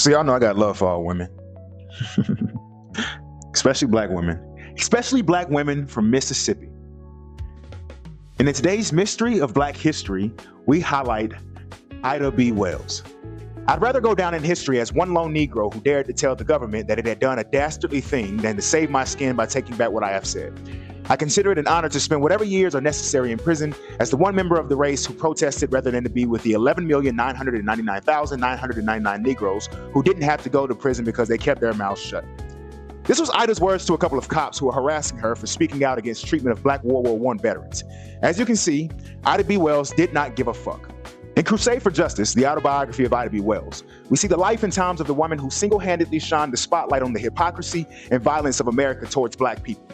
So y'all know I got love for all women, especially black women from Mississippi. And in today's Mystery of Black History, we highlight Ida B. Wells. I'd rather go down in history as one lone Negro who dared to tell the government that it had done a dastardly thing than to save my skin by taking back what I have said. I consider it an honor to spend whatever years are necessary in prison as the one member of the race who protested rather than to be with the 11,999,999 Negroes who didn't have to go to prison because they kept their mouths shut. This was Ida's words to a couple of cops who were harassing her for speaking out against treatment of Black World War I veterans. As you can see, Ida B. Wells did not give a fuck. In Crusade for Justice, the autobiography of Ida B. Wells, we see the life and times of the woman who single-handedly shined the spotlight on the hypocrisy and violence of America towards Black people.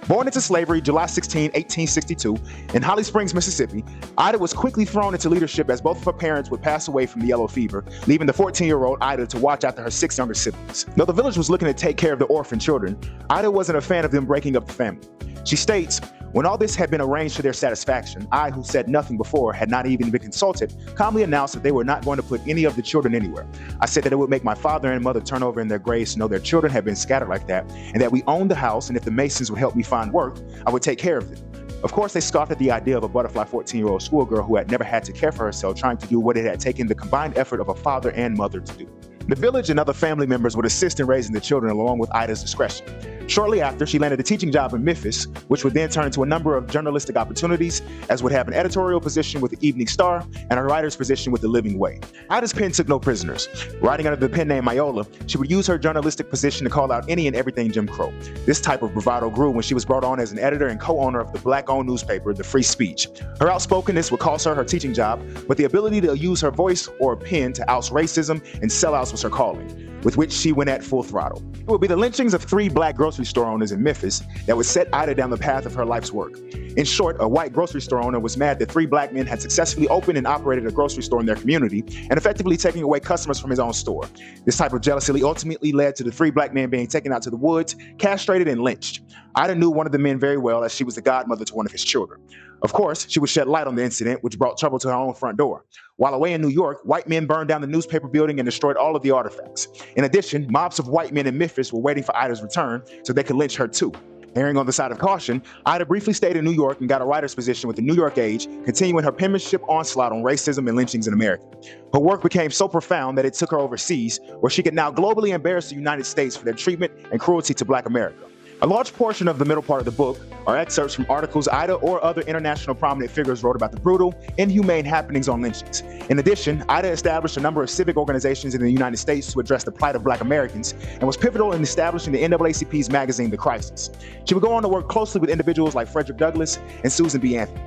Born into slavery July 16, 1862, in Holly Springs, Mississippi, Ida was quickly thrown into leadership as both of her parents would pass away from the yellow fever, leaving the 14-year-old Ida to watch after her 6 younger siblings. Though the village was looking to take care of the orphan children, Ida wasn't a fan of them breaking up the family. She states, "When all this had been arranged to their satisfaction, I, who said nothing before, had not even been consulted, calmly announced that they were not going to put any of the children anywhere. I said that it would make my father and mother turn over in their graves to know their children had been scattered like that, and that we owned the house, and if the Masons would help me find work, I would take care of them." Of course, they scoffed at the idea of a butterfly 14-year-old schoolgirl who had never had to care for herself trying to do what it had taken the combined effort of a father and mother to do. The village and other family members would assist in raising the children along with Ida's discretion. Shortly after, she landed a teaching job in Memphis, which would then turn into a number of journalistic opportunities, as would have an editorial position with the Evening Star and a writer's position with the Living Way. Ida's pen took no prisoners. Writing under the pen name Myola, she would use her journalistic position to call out any and everything Jim Crow. This type of bravado grew when she was brought on as an editor and co-owner of the Black-owned newspaper, The Free Speech. Her outspokenness would cost her her teaching job, but the ability to use her voice or pen to oust racism and sellouts was her calling, with which she went at full throttle. It would be the lynchings of 3 Black grocery store owners in Memphis that would set Ida down the path of her life's work. In short, a white grocery store owner was mad that 3 Black men had successfully opened and operated a grocery store in their community and effectively taking away customers from his own store. This type of jealousy ultimately led to the 3 Black men being taken out to the woods, castrated, and lynched. Ida knew one of the men very well as she was the godmother to one of his children. Of course, she would shed light on the incident, which brought trouble to her own front door. While away in New York, white men burned down the newspaper building and destroyed all of the artifacts. In addition, mobs of white men in Memphis were waiting for Ida's return so they could lynch her too. Erring on the side of caution, Ida briefly stayed in New York and got a writer's position with the New York Age, continuing her penmanship onslaught on racism and lynchings in America. Her work became so profound that it took her overseas, where she could now globally embarrass the United States for their treatment and cruelty to Black America. A large portion of the middle part of the book are excerpts from articles Ida or other international prominent figures wrote about the brutal, inhumane happenings on lynchings. In addition, Ida established a number of civic organizations in the United States to address the plight of Black Americans and was pivotal in establishing the NAACP's magazine, The Crisis. She would go on to work closely with individuals like Frederick Douglass and Susan B. Anthony.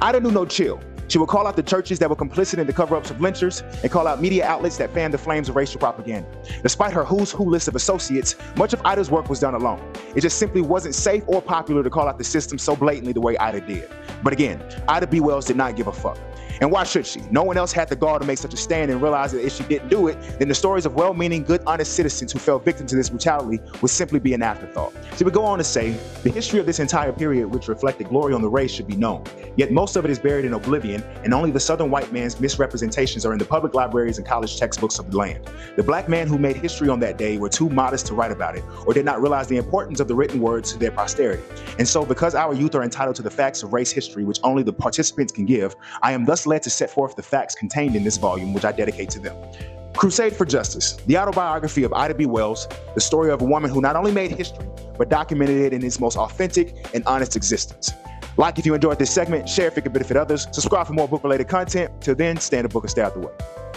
Ida knew no chill. She would call out the churches that were complicit in the cover-ups of lynchers and call out media outlets that fanned the flames of racial propaganda. Despite her who's who list of associates, much of Ida's work was done alone. It just simply wasn't safe or popular to call out the system so blatantly the way Ida did. But again, Ida B. Wells did not give a fuck. And why should she? No one else had the gall to make such a stand and realize that if she didn't do it, then the stories of well-meaning, good, honest citizens who fell victim to this brutality would simply be an afterthought. She would go on to say, the history of this entire period which reflected glory on the race should be known. Yet most of it is buried in oblivion, and only the Southern white man's misrepresentations are in the public libraries and college textbooks of the land. The Black men who made history on that day were too modest to write about it, or did not realize the importance of the written words to their posterity. And so, because our youth are entitled to the facts of race history which only the participants can give, I am thus led to set forth the facts contained in this volume, which I dedicate to them. Crusade for Justice, the autobiography of Ida B. Wells, the story of a woman who not only made history, but documented it in its most authentic and honest existence. Like if you enjoyed this segment, share if it could benefit others, subscribe for more book-related content. Till then, stay in the book and stay out the way.